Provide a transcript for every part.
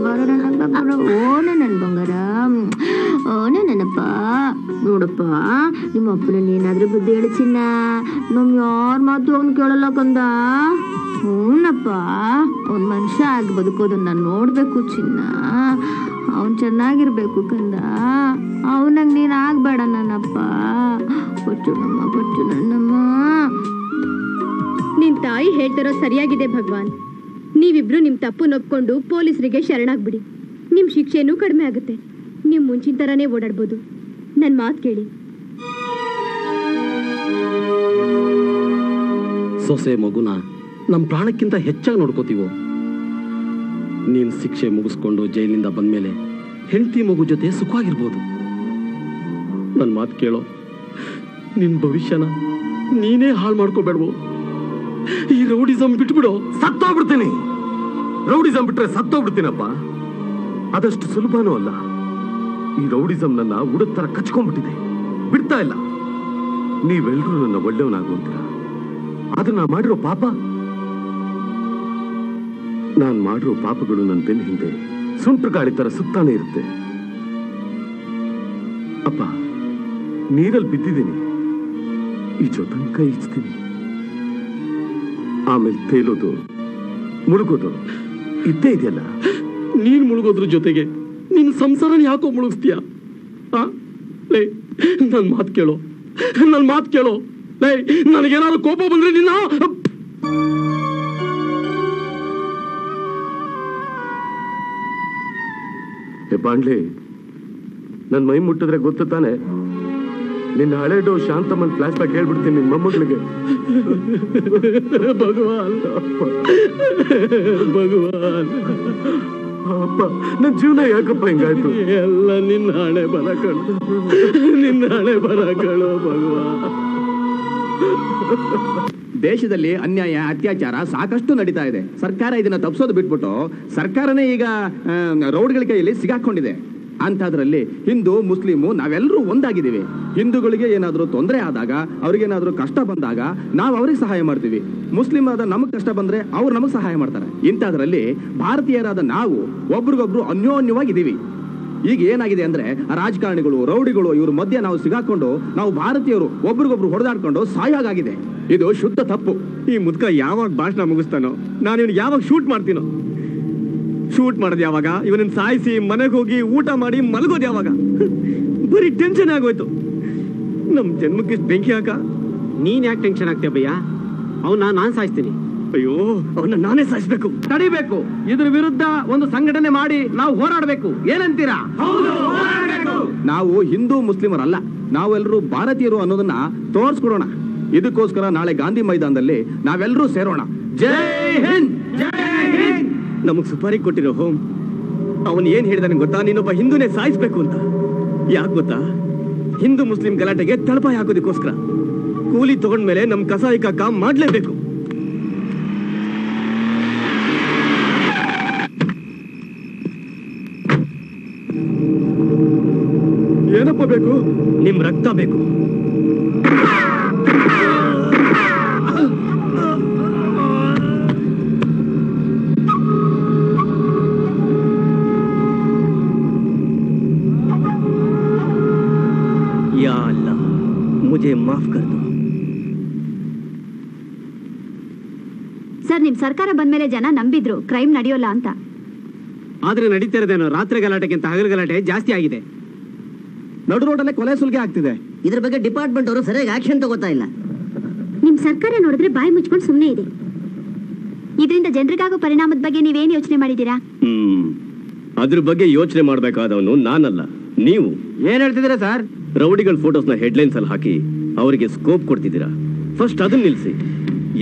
ಬಾರ ಓನ ನನ್ ಬಂಗಾರ, ಓನ ನನ್ನಪ್ಪ. ನೋಡಪ್ಪ, ನಿಮ್ಮ ಅಪ್ಪನಲ್ಲಿ ಏನಾದ್ರೂ ಬುದ್ಧಿ ಹೇಳಿ ಚಿನ್ನ, ನಮ್ ಯಾರ ಮಾತು ಅವ್ನು ಕೇಳಲ್ಲ ಕಂದ. ಹೂನಪ್ಪ, ಅವ್ನ್ ಮನುಷ್ಯ ಆಗಿ ಬದುಕೋದನ್ನ ನಾನು ನೋಡ್ಬೇಕು ಚಿನ್ನ. ಅವನ್ ಚೆನ್ನಾಗಿರ್ಬೇಕು ಕಂದ. ಅವನಾಗ ನೀನ್ ಆಗ್ಬೇಡ ನನ್ನಪ್ಪ. ಪಚ್ಚು ನನ್ನಮ್ಮ. ನಿನ್ ತಾಯಿ ಹೇಳ್ತಿರೋ ಸರಿಯಾಗಿದೆ ಭಗವಾನ್. ನೀವಿಬ್ರು ನಿಮ್ ತಪ್ಪು ನೊಪ್ಕೊಂಡು ಪೊಲೀಸರಿಗೆ ಶರಣಾಗ್ಬಿಡಿ. ನಿಮ್ ಶಿಕ್ಷೆನೂ ಕಡಿಮೆ ಆಗುತ್ತೆ. ನೀವು ಮುಂಚಿನ ತರಾನೇ ಓಡಾಡ್ಬೋದು. ನನ್ ಮಾತು ಕೇಳಿ. ಸೊಸೆ ಮಗುನ ನಮ್ಮ ಪ್ರಾಣಕ್ಕಿಂತ ಹೆಚ್ಚಾಗಿ ನೋಡ್ಕೋತೀವೋ. ನೀನ್ ಶಿಕ್ಷೆ ಮುಗಿಸ್ಕೊಂಡು ಜೈಲಿಂದ ಬಂದ್ಮೇಲೆ ಹೆಂಡತಿ ಮಗು ಜೊತೆ ಸುಖವಾಗಿರ್ಬೋದು. ನನ್ನ ಮಾತು ಕೇಳೋ. ನಿನ್ ಭವಿಷ್ಯನ ನೀನೇ ಹಾಳು ಮಾಡ್ಕೋಬೇಡ್ವೋ. ಈ ರೌಡಿಸಮ್ ಬಿಟ್ಬಿಡೋ. ಸತ್ತೋಗ್ಬಿಡ್ತೀನಿ. ರೌಡಿಸಮ್ ಬಿಟ್ರೆ ಸತ್ತೋಗ್ಬಿಡ್ತೀನಪ್ಪ. ಅದಷ್ಟು ಸುಲಭನೂ ಅಲ್ಲ. ಈ ರೌಡಿಸಮ್ ನನ್ನ ಉಡತ್ತರ ಕಚ್ಕೊಂಡ್ಬಿಟ್ಟಿದೆ, ಬಿಡ್ತಾ ಇಲ್ಲ. ನೀವೆಲ್ಲರೂ ನನ್ನ ಒಳ್ಳೆಯವನಾಗುವಂತೀರ. ಆದ್ರೆ ನಾ ಮಾಡಿರೋ ಪಾಪ, ನಾನ್ ಮಾಡಿರೋ ಪಾಪಗಳು ನನ್ನ ಬೆನ್ನ ಹಿಂದೆ ಸುಂಟ್ರ ಗಾಳಿ ತರ ಸುತ್ತಾನೆ ಇರುತ್ತೆ. ಅಪ್ಪ, ನೀರಲ್ಲಿ ಬಿದ್ದಿದ್ದೀನಿ, ಈ ಜೊತೆ ಕೈ ಇಚ್ತೀನಿ. ಆಮೇಲೆ ತೇಲೋದು, ಮುಳುಗೋದು ಇದ್ದೇ ಇದೆಯಲ್ಲ. ನೀನ್ ಮುಳುಗೋದ್ರ ಜೊತೆಗೆ ನಿನ್ ಸಂಸಾರನ ಯಾಕೋ ಮುಳುಗಿಸ್ತೀಯ? ಲೇ, ನನ್ ಮಾತು ಕೇಳೋ, ನನ್ ಮಾತು ಕೇಳೋ. ಲೇ, ನನಗೇನಾದ್ರು ಕೋಪ ಬಂದ್ರೆ ನಿನ್ನ ಬಾಂಡ್ಲಿ, ನನ್ ಮೈ ಮುಟ್ಟಿದ್ರೆ ಗೊತ್ತು ತಾನೆ. ನಿನ್ನ ಹಳೆ ಡೋ ಶಾಂತಮ್ಮನ್ ಫ್ಲಾಶ್ ಬ್ಯಾಕ್ ಹೇಳ್ಬಿಡ್ತೀನಿ ನಿನ್ ಮೊಮ್ಮಗಳಿಗೆ. ಭಗವಾನ್, ಭಗವಾನ್, ಅಪ್ಪ, ನನ್ ಜೀವನ ಯಾಕಪ್ಪ ಹಿಂಗಾಯ್ತು? ಎಲ್ಲ ನಿನ್ನ ಹಣೆ ಬರ ಕಣು, ನಿನ್ನ ಹಣೆ ಬರ ಕಣು ಭಗವಾನ್. ದೇಶದಲ್ಲಿ ಅನ್ಯಾಯ, ಅತ್ಯಾಚಾರ ಸಾಕಷ್ಟು ನಡೀತಾ ಇದೆ. ಸರ್ಕಾರ ಇದನ್ನ ತಪ್ಪಿಸೋದು ಬಿಟ್ಬಿಟ್ಟು ಸರ್ಕಾರನೇ ಈಗ ರೌಡ್ಗಳ ಕೈಯಲ್ಲಿ ಸಿಗಾಕೊಂಡಿದೆ. ಅಂಥದ್ರಲ್ಲಿ ಹಿಂದೂ ಮುಸ್ಲಿಮು ನಾವೆಲ್ಲರೂ ಒಂದಾಗಿದ್ದೀವಿ. ಹಿಂದೂಗಳಿಗೆ ಏನಾದರೂ ತೊಂದರೆ ಆದಾಗ, ಅವ್ರಿಗೇನಾದರೂ ಕಷ್ಟ ಬಂದಾಗ ನಾವು ಅವ್ರಿಗೆ ಸಹಾಯ ಮಾಡ್ತೀವಿ. ಮುಸ್ಲಿಂ ಆದ ನಮಗೆ ಕಷ್ಟ ಬಂದ್ರೆ ಅವ್ರು ನಮಗೆ ಸಹಾಯ ಮಾಡ್ತಾರೆ. ಇಂಥದ್ರಲ್ಲಿ ಭಾರತೀಯರಾದ ನಾವು ಒಬ್ರಿಗೊಬ್ರು ಅನ್ಯೋನ್ಯವಾಗಿದ್ದೀವಿ. ಈಗ ಏನಾಗಿದೆ ಅಂದ್ರೆ ರಾಜಕಾರಣಿಗಳು, ರೌಡಿಗಳು ಇವ್ರ ಮಧ್ಯೆ ನಾವು ಸಿಗಾಕೊಂಡು ನಾವು ಭಾರತೀಯರು ಒಬ್ರಿಗೊಬ್ರು ಹೊಡೆದಾಡ್ಕೊಂಡು ಸಾಯಾಗಿದೆ. ಇದು ಶುದ್ಧ ತಪ್ಪು. ಈ ಮುದ್ಕ ಯಾವಾಗ ಭಾಷಣ ಮುಗಿಸ್ತಾನೋ, ನಾನು ಇವನು ಯಾವಾಗ ಶೂಟ್ ಮಾಡ್ತೀನೋ. ಶೂಟ್ ಮಾಡೋದು ಯಾವಾಗ? ಇವನನ್ನ ಸಾಯಿಸಿ ಮನೆಗೆ ಹೋಗಿ ಊಟ ಮಾಡಿ ಮಲಗೋದು ಯಾವಾಗ? ಬರೀ ಟೆನ್ಷನ್ ಆಗೋಯ್ತು. ನಮ್ ಜನ್ಮಕ್ಕೆ ಬೆಂಕಿ ಹಾಕ. ನೀನ್ ಯಾಕೆ ಟೆನ್ಷನ್ ಆಗ್ತೀಯ ಭಯ್ಯ? ಅವನ್ನ ನಾನ್ ಸಾಯಿಸ್ತೀನಿ. ಅಯ್ಯೋ, ಅವನ್ನ ನಾನೇ ಸಾಯಿಸ್ಬೇಕು, ತಡಿಬೇಕು. ಇದ್ರ ವಿರುದ್ಧ ಒಂದು ಸಂಘಟನೆ ಮಾಡಿ ನಾವು ಹೋರಾಡಬೇಕು. ಏನಂತೀರಾ? ನಾವು ಹಿಂದೂ ಮುಸ್ಲಿಮರಲ್ಲ, ನಾವೆಲ್ಲರೂ ಭಾರತೀಯರು ಅನ್ನೋದನ್ನ ತೋರಿಸ್ಕೊಡೋಣ. ಇದಕ್ಕೋಸ್ಕರ ನಾಳೆ ಗಾಂಧಿ ಮೈದಾನದಲ್ಲಿ ನಾವೆಲ್ಲರೂ ಸೇರೋಣ. ಜೈ ಹಿಂದ್, ಜೈ ಹಿಂದ್. ನಮಗ್ ಸುಪಾರಿ ಕೊಟ್ಟಿರೋ ಹೋಮ್ ಅವನ್ ಏನ್ ಹೇಳಿದಾನೆ ಗೊತ್ತಾ? ನೀನೊಬ್ಬ ಹಿಂದೂನೇ ಸಾಯಿಸ್ಬೇಕು ಅಂತ. ಯಾಕೆ ಗೊತ್ತಾ? ಹಿಂದೂ ಮುಸ್ಲಿಂ ಗಲಾಟೆಗೆ ತಳಪಾಯ ಹಾಕೋದಕ್ಕೋಸ್ಕರ. ಕೂಲಿ ತಗೊಂಡ್ಮೇಲೆ ನಮ್ ಕಸಾಯಿ ಕಾಕ ಮಾಡ್ಲೇಬೇಕು. ಏನಪ್ಪ ಬೇಕು? ನಿಮ್ ರಕ್ತ ಬೇಕು. या अल्लाह, मुझे माफ कर दो. ಸರ್, ನಿಮ್ ಸರ್ಕಾರ ಬಂದ್ಮೇಲೆ ಜನ ನಂಬಿದ್ರು ಕ್ರೈಮ್ ನಡೆಯೋಲ್ಲ ಅಂತ. ಆದ್ರೆ ನಡೀತಾ ಇರೋದೇನೋ ರಾತ್ರಿ ಗಲಾಟೆಗಿಂತ ಹಗಲು ಗಲಾಟೆ ಜಾಸ್ತಿ ಆಗಿದೆ. ನಡು ರೋಡಲ್ಲೇ ಕೊಲೆ ಸುಲಿಗೆ ಆಗ್ತಿದೆ. ಇದ್ರ ಬಗ್ಗೆ ಡಿಪಾರ್ಟ್ಮೆಂಟ್ ಅವರು ಸರಿಯಾಗಿ ಆಕ್ಷನ್ ತಗೋತಾ ಇಲ್ಲ. ನಿಮ್ ಸರ್ಕಾರ ನೋಡಿದ್ರೆ ಬಾಯಿ ಮುಚ್ಕೊಂಡು ಸುಮ್ಮನೆ ಇದೆ. ಇದರಿಂದ ಜನರಿಗಾಗೋ ಪರಿಣಾಮದ ಬಗ್ಗೆ ನೀವೇನ್ ಯೋಚನೆ ಮಾಡಿದೀರಾ? ಅದ್ರ ಬಗ್ಗೆ ಯೋಚನೆ ಮಾಡ್ಬೇಕಾದವನು ನಾನಲ್ಲ, ನೀವು. ಏನ್ ಹೇಳ್ತಿದ್ದೀರಾ ಸರ್? ರೌಡಿಗಳ ಫೋಟೋಸ್ನ ಹೆಡ್ಲೈನ್ಸ್ ಅಲ್ಲಿ ಹಾಕಿ ಅವರಿಗೆ ಸ್ಕೋಪ್ ಕೊಡ್ತಿದ್ದೀರಾ. ಫಸ್ಟ್ ಅದನ್ನ ನಿಲ್ಸಿ,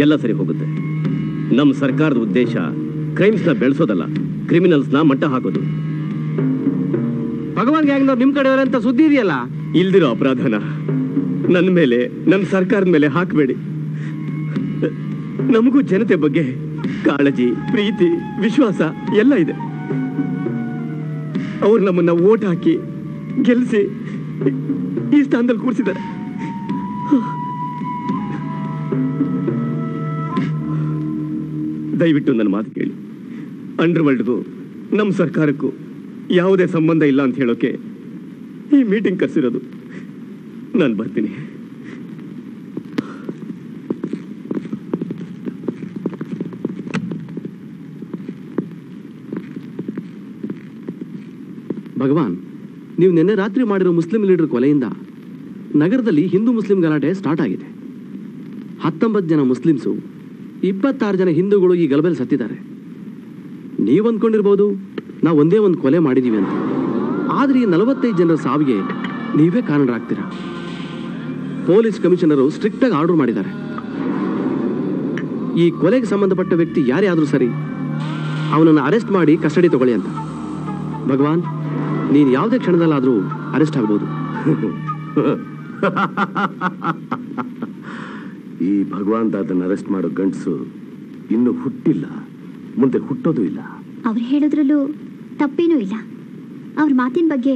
ಎಲ್ಲ ಸರಿ ಹೋಗುತ್ತೆ. ನಮ್ಮ ಸರ್ಕಾರದ ಉದ್ದೇಶ ಕ್ರೈಮ್ಸ್ ನ ಬೆಳೆಸೋದಲ್ಲ, ಕ್ರಿಮಿನಲ್ಸ್ ನ ಮಟ್ಟ ಹಾಕೋದು. ಭಗವಾನ್ ಗ್ಯಾಂಗ್ನವ್ರು ನಿಮ್ ಕಡೆ ಅಂತ ಸುದ್ದಿ ಇದೆಯಲ್ಲ. ಇಲ್ದಿರೋ ಅಪರಾಧನ ನನ್ನ ಮೇಲೆ, ನಮ್ಮ ಸರ್ಕಾರದ ಮೇಲೆ ಹಾಕಬೇಡಿ. ನಮಗೂ ಜನತೆ ಬಗ್ಗೆ ಕಾಳಜಿ, ಪ್ರೀತಿ, ವಿಶ್ವಾಸ ಎಲ್ಲ ಇದೆ. ಅವ್ರು ನಮ್ಮನ್ನ ಓಟ್ ಹಾಕಿ ಗೆಲ್ಲಿಸಿ ಈ ಸ್ಥಾನದಲ್ಲಿ ಕೂರಿಸಿದ್ದಾರೆ. ದಯವಿಟ್ಟು ನನ್ನ ಮಾತು ಕೇಳಿ. ಅಂಡರ್ ವರ್ಲ್ಡ್ಗೂ ನಮ್ಮ ಸರ್ಕಾರಕ್ಕೂ ಯಾವುದೇ ಸಂಬಂಧ ಇಲ್ಲ ಅಂತ ಹೇಳೋಕೆ ಈ ಮೀಟಿಂಗ್ ಕರೆಸಿರೋದು. ನಾನು ಬರ್ತೀನಿ. ಭಗವಾನ್, ನೀವು ನಿನ್ನೆ ರಾತ್ರಿ ಮಾಡಿರೋ ಮುಸ್ಲಿಂ ಲೀಡರ್ ಕೊಲೆಯಿಂದ ನಗರದಲ್ಲಿ ಹಿಂದೂ ಮುಸ್ಲಿಂ ಗಲಾಟೆ ಸ್ಟಾರ್ಟ್ ಆಗಿದೆ. 19 ಜನ ಮುಸ್ಲಿಮ್ಸು, 26 ಜನ ಹಿಂದೂಗಳು ಈ ಗಲಭೆಯಲ್ಲಿ ಸತ್ತಿದ್ದಾರೆ. ನೀವು ಅಂದ್ಕೊಂಡಿರ್ಬೋದು ನಾವು ಒಂದೇ ಒಂದು ಕೊಲೆ ಮಾಡಿದೀವಿ ಅಂತ. ಆದ್ರೆ ಈ 45 ಜನರ ಸಾವಿಗೆ ನೀವೇ ಕಾರಣರಾಗ್ತೀರಾ. ಪೊಲೀಸ್ ಕಮಿಷನರು ಸ್ಟ್ರಿಕ್ಟ್ ಆಗಿ ಆರ್ಡರ್ ಮಾಡಿದ್ದಾರೆ. ಈ ಕೊಲೆಗೆ ಸಂಬಂಧಪಟ್ಟ ವ್ಯಕ್ತಿ ಯಾರೇ ಆದ್ರೂ ಸರಿ, ಅವನನ್ನು ಅರೆಸ್ಟ್ ಮಾಡಿ ಕಸ್ಟಡಿ ತಗೊಳ್ಳಿ ಅಂತ. ಭಗವಾನ್, ನೀನು ಯಾವುದೇ ಕ್ಷಣದಲ್ಲಾದ್ರೂ ಅರೆಸ್ಟ್ ಆಗ್ಬೋದು. ಈ ಭಗವಾನ್ ದಾದನ್ ಅರೆಸ್ಟ್ ಮಾಡೋ ಗಂಡಸು ಇನ್ನು ಹುಟ್ಟಿಲ್ಲ, ಮುಂದೆ ಹುಟ್ಟೋದು ಇಲ್ಲ. ಅವ್ರು ಹೇಳೋದ್ರಲ್ಲೂ ತಪ್ಪೇನೂ ಇಲ್ಲ. ಅವ್ರ ಮಾತಿನ ಬಗ್ಗೆ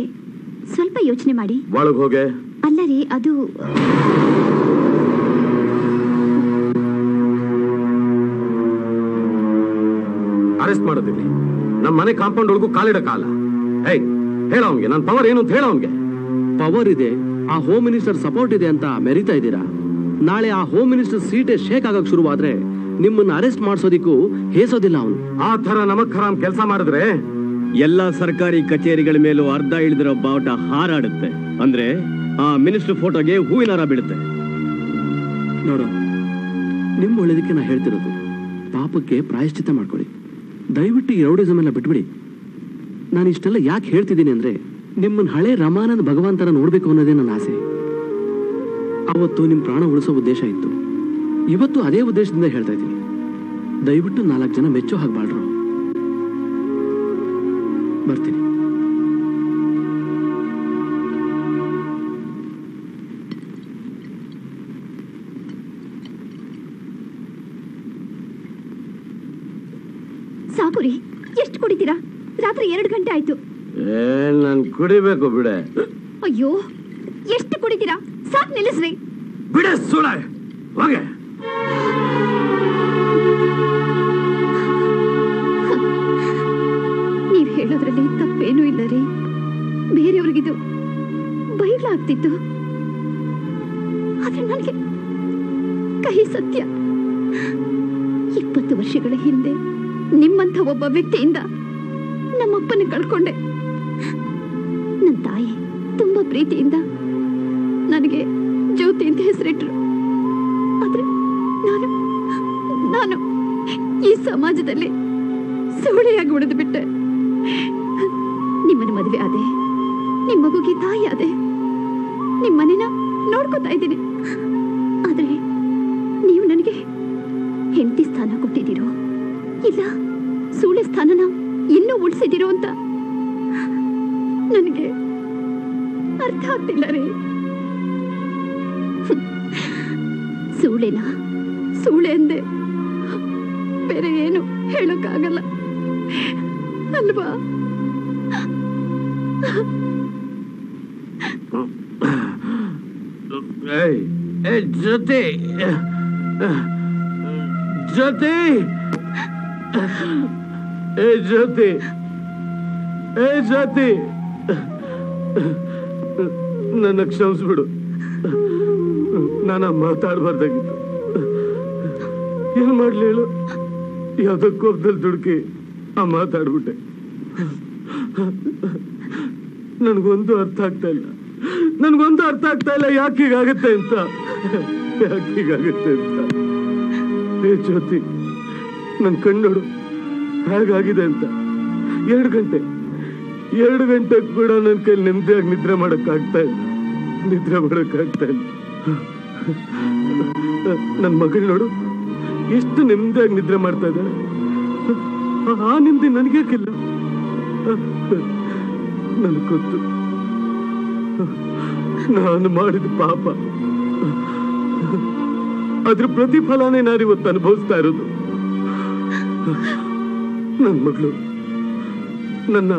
ಸ್ವಲ್ಪ ಯೋಚನೆ ಮಾಡಿ. ಒಳಗೆ ಹೋಗೆ. ಅಲ್ಲ ರೀ, ಅದು ಅರೆಸ್ಟ್ ಮಾಡೋದಿಲ್ಲ. ನಮ್ಮ ಮನೆ ಕಾಂಪೌಂಡ್ ಒಳಗೂ ಕಾಲಿಡಕ್ಕಾಗಲ್ಲ. ಹೇಳ ಅವನ್ಗೆ ನನ್ನ ಪವರ್ ಏನು ಅಂತ ಹೇಳ ಅವನ್ಗೆ. ಪವರ್ ಇದೆ, ಆ ಹೋಮ್ ಮಿನಿಸ್ಟರ್ ಸಪೋರ್ಟ್ ಇದೆ ಅಂತ ಮೆರಿತಾ ಇದ್ದೀರಾ. ನಾಳೆ ಆ ಹೋಮ್ ಮಿನಿಸ್ಟರ್ ಸೀಟೇ ಶೇಕ್ ಆಗಕ್ ಶುರುವಾದ್ರೆ ನಿಮ್ಮನ್ನ ಅರೆಸ್ಟ್ ಮಾಡಿಸೋದಿಕ್ಕೂ ಹೇಸೋದಿಲ್ಲ ಅವನು. ಆ ತರ ನಮಗ್ ಖರಾಮ್ ಕೆಲಸ ಮಾಡಿದ್ರೆ ಎಲ್ಲಾ ಸರ್ಕಾರಿ ಕಚೇರಿಗಳ ಮೇಲೂ ಅರ್ಧ ಇಳಿದಿರೋ ಬಾವುಟ ಹಾರಾಡುತ್ತೆ. ಅಂದ್ರೆ ಆ ಮಿನಿಸ್ಟರ್ ಫೋಟೋಗೆ ಹೂವಿನ ಹಾರ ಬೀಳುತ್ತೆ. ನೋಡು, ನಿಮ್ಮ ಒಳ್ಳೇದಕ್ಕೆ ನಾ ಹೇಳ್ತಿರೋದು, ಪಾಪಕ್ಕೆ ಪ್ರಾಯಶ್ಚಿತ್ತ ಮಾಡ್ಕೊಳ್ಳಿ. ದಯವಿಟ್ಟು ಈ ರೌಡಿಸಮ್ ಎಲ್ಲ ಬಿಟ್ಬಿಡಿ. ನಾನು ಇಷ್ಟೆಲ್ಲ ಯಾಕೆ ಹೇಳ್ತಿದ್ದೀನಿ ಅಂದ್ರೆ, ನಿಮ್ಮನ್ನ ಹಳೆ ರಮಾನಂದ ಭಗವಂತನ ನೋಡ್ಬೇಕು ಅನ್ನೋದೇ ನನ್ನ ಆಸೆ. ಅವತ್ತು ನಿಮ್ಮ ಪ್ರಾಣ ಉಳಿಸೋ ಉದ್ದೇಶ ಇತ್ತು, ಇವತ್ತು ಅದೇ ಉದ್ದೇಶದಿಂದ ಹೇಳ್ತಾ ಇದ್ದೀನಿ. ದಯವಿಟ್ಟು 4 ಜನ ಮೆಚ್ಚೋ ಹಾಗೆ ಬಾಳ್ರು. ಬರ್ತೀನಿ. ಸಾಕು ರೀ, ಎಷ್ಟು ಕುಡಿತೀರಾ? ರಾತ್ರಿ 2 ಗಂಟೆ ಆಯ್ತು. ನಾನು ಕುಡಿಬೇಕು ಬಿಡೆ. ಅಯ್ಯೋ, ಎಷ್ಟು ಕುಡಿತೀರಾ? ಸಾಕು, ನಿಲ್ಲಿಸ್ರಿ. ಬಿಡೆ ಸುಳ ಹೋಗೆ. ನೀವ್ ಹೇಳೋದ್ರಲ್ಲಿ ತಪ್ಪೇನೂ ಇಲ್ಲ ರೀ. ಬೇರೆಯವ್ರಿಗಿದು ಬೈಲಾಗ್ತಿತ್ತು, ಆದ್ರೆ ನನಗೆ ಕಹಿ ಸತ್ಯ. 20 ವರ್ಷಗಳ ಹಿಂದೆ ನಿಮ್ಮಂಥ ಒಬ್ಬ ವ್ಯಕ್ತಿಯಿಂದ ನಮ್ಮಪ್ಪನ ಕಳ್ಕೊಂಡೆ. ನನ್ನ ತಾಯಿ ತುಂಬಾ ಪ್ರೀತಿಯಿಂದ ನನಗೆ ಜ್ಯೋತಿ ಅಂತ ಹೆಸರಿಟ್ರು. ಆದ್ರೆ ನಾನು ಈ ಸಮಾಜದಲ್ಲಿ ಸೋಳೆಯಾಗಿ ಉಳಿದು ಬಿಟ್ಟೆ. ನಿಮ್ಮನ್ನ ಮದುವೆ ಆದೆ, ನಿಮ್ಮ ಮಗುಗೆ ತಾಯಿ ಆದೆ, ನಿಮ್ಮನೆನ ನೋಡ್ಕೋತಾ ಇದ್ದೀನಿ. ಆದ್ರೆ ನೀವು ನನಗೆ ಹೆಂಡತಿ ಸ್ಥಾನ ಕೊಟ್ಟಿದ್ದೀರೋ ಇಲ್ಲ ಸೂಳೆ ಸ್ಥಾನನ ಇನ್ನೂ ಉಳಿಸಿದಿರೋ ಅಂತ ನನಗೆ ಅರ್ಥ ಆಗ್ತಿಲ್ಲ ರೀ. ಸೂಳೆನ ಸೂಳೆ ಅಂದೆ, ಬೇರೆ ಏನು ಹೇಳೋಕ್ಕಾಗಲ್ಲ ಅಲ್ವಾ? ಜೊತೆ ಜೊತೆ ಜೊತೆ ಜೊತೆ ನನ್ನ ಕ್ಷಮಿಸ್ಬಿಡು. ನಾನು ಮಾತಾಡ್ಬಾರ್ದಾಗಿತ್ತು. ಏನ್ ಮಾಡ್ಲಿ ಹೇಳು? ಯಾವ್ದೋ ಕೋಪದಲ್ಲಿ ದುಡುಕಿ ಮಾತಾಡ್ಬಿಟ್ಟೆ. ನನ್ಗೊಂದು ಅರ್ಥ ಆಗ್ತಾ ಇಲ್ಲ, ಯಾಕೆ ಹೀಗಾಗತ್ತೆ ಅಂತ. ಜ್ಯೋತಿ, ನನ್ ಕಣ್ಣೋಡು ಹೇಗಾಗಿದೆ ಅಂತ. 2 ಗಂಟೆ ಕೂಡ ನನ್ನ ಕೈ ನೆಮ್ಮದಿಯಾಗಿ ನಿದ್ರೆ ಮಾಡಕ್ಕಾಗ್ತಾ ಇಲ್ಲ. ನನ್ ಮಗಳು ನೋಡು ಎಷ್ಟು ನೆಮ್ಮದಿಯಾಗಿ ನಿದ್ರೆ ಮಾಡ್ತಾ ಇದ್ದಾಳೆ. ಆ ನೆಮ್ಮದಿ ನನಗೇಕಿಲ್ಲ? ನನ್ಗೆ ಗೊತ್ತು, ನಾನು ಮಾಡಿದ ಪಾಪ, ಅದ್ರ ಪ್ರತಿಫಲನೇ ನಾನಿವತ್ತು ಅನುಭವಿಸ್ತಾ ಇರೋದು. ನನ್ನ ಮಗಳು ನನ್ನ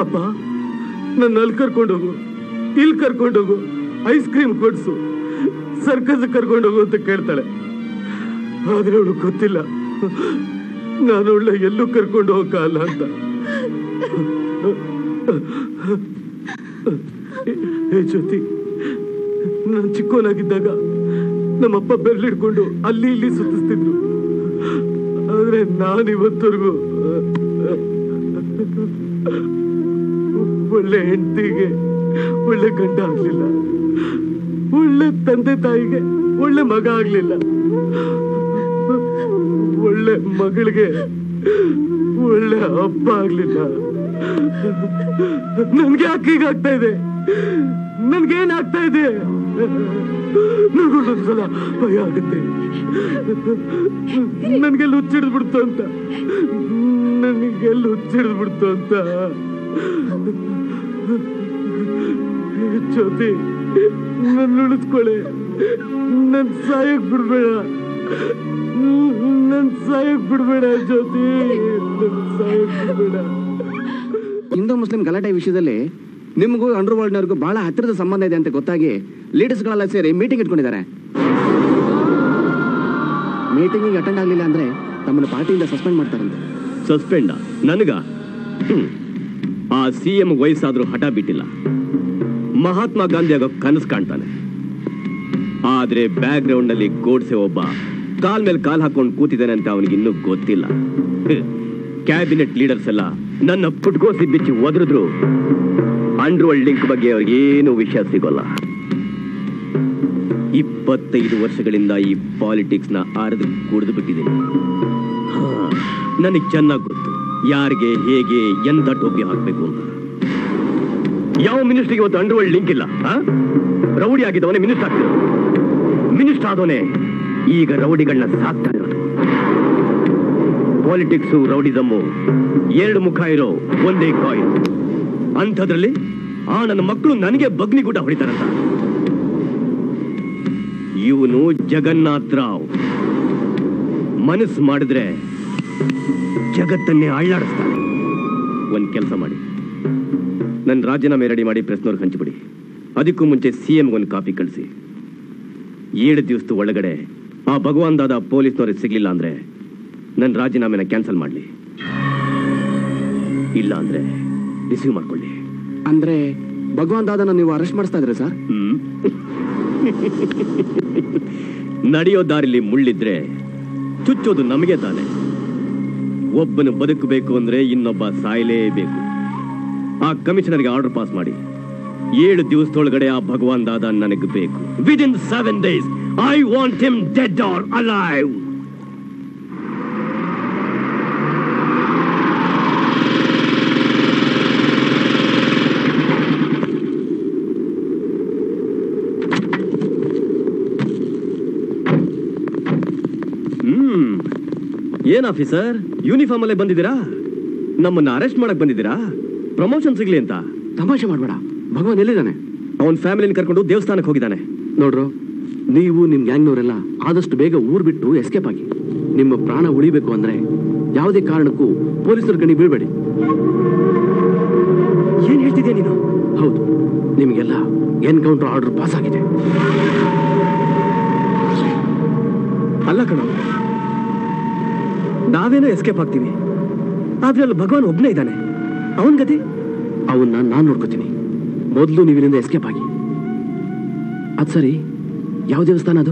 ಅಪ್ಪ ನನ್ನ ಅಲ್ಲಿ ಕರ್ಕೊಂಡೋಗು, ಇಲ್ಲಿ ಕರ್ಕೊಂಡೋಗು, ಐಸ್ ಕ್ರೀಮ್ ಕೊಡ್ಸು, ಸರ್ಕಸ್ ಕರ್ಕೊಂಡೋಗು ಅಂತ ಕೇಳ್ತಾಳೆ. ಆದ್ರೆ ಅವಳು ಗೊತ್ತಿಲ್ಲ ನಾನು ಅವಳ ಎಲ್ಲೂ ಕರ್ಕೊಂಡು ಹೋಗಲ್ಲ ಅಂತ. ಜ್ಯೋತಿ, ನಾನು ಚಿಕ್ಕವನಾಗಿದ್ದಾಗ ನಮ್ಮಪ್ಪ ಬೆರಳಿಡ್ಕೊಂಡು ಅಲ್ಲಿ ಇಲ್ಲಿ ಸುತ್ತಿಸ್ತಿದ್ರು. ಆದ್ರೆ ನಾನಿವತ್ತವರೆಗೂ ಒಳ್ಳೆ ಹೆಂಡತಿಗೆ ಒಳ್ಳೆ ಗಂಡ ಆಗ್ಲಿಲ್ಲ, ಒಳ್ಳೆ ತಂದೆ ತಾಯಿಗೆ ಒಳ್ಳೆ ಮಗ ಆಗ್ಲಿಲ್ಲ, ಒಳ್ಳೆ ಮಗಳಿಗೆ ಒಳ್ಳೆ ಅಪ್ಪ ಆಗ್ಲಿಲ್ಲ. ನನ್ಗೆ ಯಾಕೆ ಹೀಗಾಗ್ತಾ ಇದೆ? ನನ್ಗೇನಾಗ್ತಾ ಇದೆ? ನನಗೊಂದೊಂದ್ಸಲ ಭಯ ಆಗುತ್ತೆ. ನನ್ಗೆಲ್ಲ ಹುಚ್ಚಿಡ್ದ್ಬಿಡ್ತು ಅಂತ, ನನಗೆಲ್ಲ ಹುಚ್ಚಿಡ್ದ್ಬಿಡ್ತು ಅಂತ. ಜ್ಯೋತಿ, ನನ್ನ ಉಳಿಸ್ಕೊಳ್ಳೆ, ನನ್ ಸಾಯಕ್ ಬಿಡ್ಬೇಡ, ನನ್ ಸಾಯಕ್ ಬಿಡ್ಬೇಡ ಜ್ಯೋತಿ, ನನ್ ಸಾಯಕ್ ಬಿಡ್ಬೇಡ. ಹಿಂದೂ ಮುಸ್ಲಿಂ ಗಲಾಟೆ ವಿಷಯದಲ್ಲಿ ನಿಮಗೂ ಅಂಡರ್ ವರ್ಲ್ಡ್ನವ್ರಿಗೂ ಬಹಳ ಹತ್ತಿರದ ಸಂಬಂಧ ಇದೆ ಅಂತ ಗೊತ್ತಾಗಿ ಲೀಡರ್ಸ್ಗಳೆಲ್ಲ ಸೇರಿ ಮೀಟಿಂಗ್ ಇಟ್ಕೊಂಡಿದ್ದಾರೆ. ಮೀಟಿಂಗಿಗೆ ಅಟೆಂಡ್ ಆಗಲಿಲ್ಲ ಅಂದ್ರೆ ತಮ್ಮನ್ನು ಪಾರ್ಟಿಯಿಂದ ಸಸ್ಪೆಂಡ್ ಮಾಡ್ತಾರಂತೆ. ಸಸ್ಪೆಂಡ ನನಗ? ಆ CM ವಯಸ್ಸಾದ್ರೂ ಹಠ ಬಿಟ್ಟಿಲ್ಲ. ಮಹಾತ್ಮ ಗಾಂಧಿ ಆಗೋ ಕನಸು ಕಾಣ್ತಾನೆ. ಆದ್ರೆ ಬ್ಯಾಕ್ ಗ್ರೌಂಡ್ ನಲ್ಲಿ ಗೋಡ್ಸೆ ಒಬ್ಬ ಕಾಲ್ ಮೇಲೆ ಕಾಲ್ ಹಾಕೊಂಡು ಕೂತಿದ್ದಾನೆ ಅಂತ ಅವನಿಗೆ ಇನ್ನೂ ಗೊತ್ತಿಲ್ಲ. ಕ್ಯಾಬಿನೆಟ್ ಲೀಡರ್ಸ್ ಎಲ್ಲ ನನ್ನ ಪುಟ್ಗೋಸಿ ಬಿಚ್ಚಿ ಒದರಿದ್ರು ಅಂಡರ್ ವರ್ಲ್ಡ್ ಲಿಂಕ್ ಬಗ್ಗೆ ಅವ್ರಿಗೇನು ವಿಷಯ ಸಿಗೋಲ್ಲ. 25 ವರ್ಷಗಳಿಂದ ಈ ಪಾಲಿಟಿಕ್ಸ್ ನ ಅರೆದು ಕುಡಿದು ಬಿಟ್ಟಿದ್ದೀನಿ. ನನಗೆ ಚೆನ್ನಾಗಿ ಗೊತ್ತು ಯಾರಿಗೆ ಹೇಗೆ ಎಂತ ಟೋಪಿ ಹಾಕ್ಬೇಕು ಅಂತ. ಯಾವ ಮಿನಿಸ್ಟ್ರಿಗೆ ಇವತ್ತು ಅಂಡರ್ ವರ್ಲ್ಡ್ ಲಿಂಕ್ ಇಲ್ಲ? ರೌಡಿ ಆಗಿದ್ದವನೇ ಮಿನಿಸ್ಟರ್ ಆಗ್ತಿರೋದು, ಮಿನಿಸ್ಟರ್ ಆದವನೇ ಈಗ ರೌಡಿಗಳನ್ನ ಸಾಕ್ತಾ ಇರೋದು. ಪಾಲಿಟಿಕ್ಸು ರೌಡಿಸಮ್ಮು ಎರಡು ಮುಖ ಇರೋ ಒಂದೇ ಕಾಯಿನ್. ಅಂಥದ್ರಲ್ಲಿ ನನ್ನ ಮಕ್ಕಳು ನನಗೆ ಬಗ್ನಿಗೂಟ ಹೊಡಿತಾರಂತ. ಇವನು ಜಗನ್ನಾಥ್ ರಾವ್ ಮನಸ್ಸು ಮಾಡಿದ್ರೆ ಜಗತ್ತನ್ನೇ ಅಳ್ಳಾಡಿಸ್ತಾನೆ. ಒಂದ್ ಕೆಲಸ ಮಾಡಿ, ನನ್ನ ರಾಜೀನಾಮೆ ರೆಡಿ ಮಾಡಿ ಪ್ರೆಸ್ನವ್ರಿಗೆ ಹಂಚಿಬಿಡಿ. ಅದಕ್ಕೂ ಮುಂಚೆ CM ಒಂದು ಕಾಪಿ ಕಳಿಸಿ. 7 ದಿವಸದ ಒಳಗಡೆ ಆ ಭಗವಾನ್ ದಾದ ಪೊಲೀಸ್ನವ್ರಿಗೆ ಸಿಗ್ಲಿಲ್ಲ ಅಂದ್ರೆ ನನ್ನ ರಾಜೀನಾಮೆನ ಕ್ಯಾನ್ಸಲ್ ಮಾಡಲಿ, ಇಲ್ಲ ಅಂದ್ರೆ ರಿಸೀವ್ ಮಾಡ್ಕೊಳ್ಳಿ. ಅಂದ್ರೆ ಭಗವಾನ್ ದಾದನ ನೀವು ಅರೆಸ್ಟ್ ಮಾಡಿಸ್ತಾ ಇದ್ರಿ ಸರ್? ನಡೆಯೋ ದಾರಿಲಿ ಮುಳ್ಳಿದ್ರೆ ಚುಚ್ಚೋದು ನಮಗೆ ತಾನೆ. ಒಬ್ಬನು ಬದುಕಬೇಕು ಅಂದ್ರೆ ಇನ್ನೊಬ್ಬ ಸಾಯಲೇಬೇಕು. ಆ ಕಮಿಷನರ್ಗೆ ಆರ್ಡರ್ ಪಾಸ್ ಮಾಡಿ 7 ದಿವಸದೊಳಗಡೆ ಆ ಭಗವಾನ್ ದಾದ ನನಗೆ ಬೇಕು. Within 7 days I want him dead R alive. ಏನ್ ಆಫೀಸರ್, ಯೂನಿಫಾರ್ಮ್ ಅಲ್ಲೇ ಬಂದಿದ್ದೀರಾ? ನಮ್ಮನ್ನ ಅರೆಸ್ಟ್ ಮಾಡಕ್ ಬಂದಿದ್ದೀರಾ? ಪ್ರಮೋಷನ್ ಸಿಗ್ಲಿ ಅಂತ? ತಮಾಷೆ ಮಾಡಬೇಡ. ಭಗವಾನ್ ಎಲ್ಲಿದ್ದಾನೆ? ಅವನ್ ಫ್ಯಾಮಿಲಿನ ಕರ್ಕೊಂಡು ದೇವಸ್ಥಾನಕ್ಕೆ ಹೋಗಿದ್ದಾನೆ. ನೋಡ್ರು, ನೀವು ನಿಮ್ ಗ್ಯಾಂಗ್ನವರೆಲ್ಲ ಆದಷ್ಟು ಬೇಗ ಊರ್ ಬಿಟ್ಟು ಎಸ್ಕೇಪ್ ಆಗಿ. ನಿಮ್ಮ ಪ್ರಾಣ ಉಳಿಬೇಕು ಅಂದ್ರೆ ಯಾವುದೇ ಕಾರಣಕ್ಕೂ ಪೊಲೀಸರ ಕಣ್ಣಿ ಬೀಳ್ಬೇಡಿ. ಏನ್ ಹೇಳ್ತಿದ್ಯಾ ನೀನು? ಹೌದು, ನಿಮಗೆಲ್ಲ ಎನ್ಕೌಂಟರ್ ಆರ್ಡರ್ ಪಾಸ್ ಆಗಿದೆ. ಅಲ್ಲ ಕಣ, ನಾವೇನೋ ಎಸ್ಕೇಪ್ ಆಗ್ತೀವಿ, ಆದ್ರೆ ಅಲ್ಲಿ ಭಗವಾನ್ ಒಬ್ನೇ ಇದ್ದಾನೆ. ಅವನ್ ಗತಿ? ಅವನ್ನ ನಾನ್ ನೋಡ್ಕೋತೀನಿ. ಮೊದಲು ನೀವಿನಿಂದ ಎಸ್ಕೇಪ್ ಆಗಿ. ಅದ್ ಸರಿ, ಯಾವ ದೇವಸ್ಥಾನ ಅದು?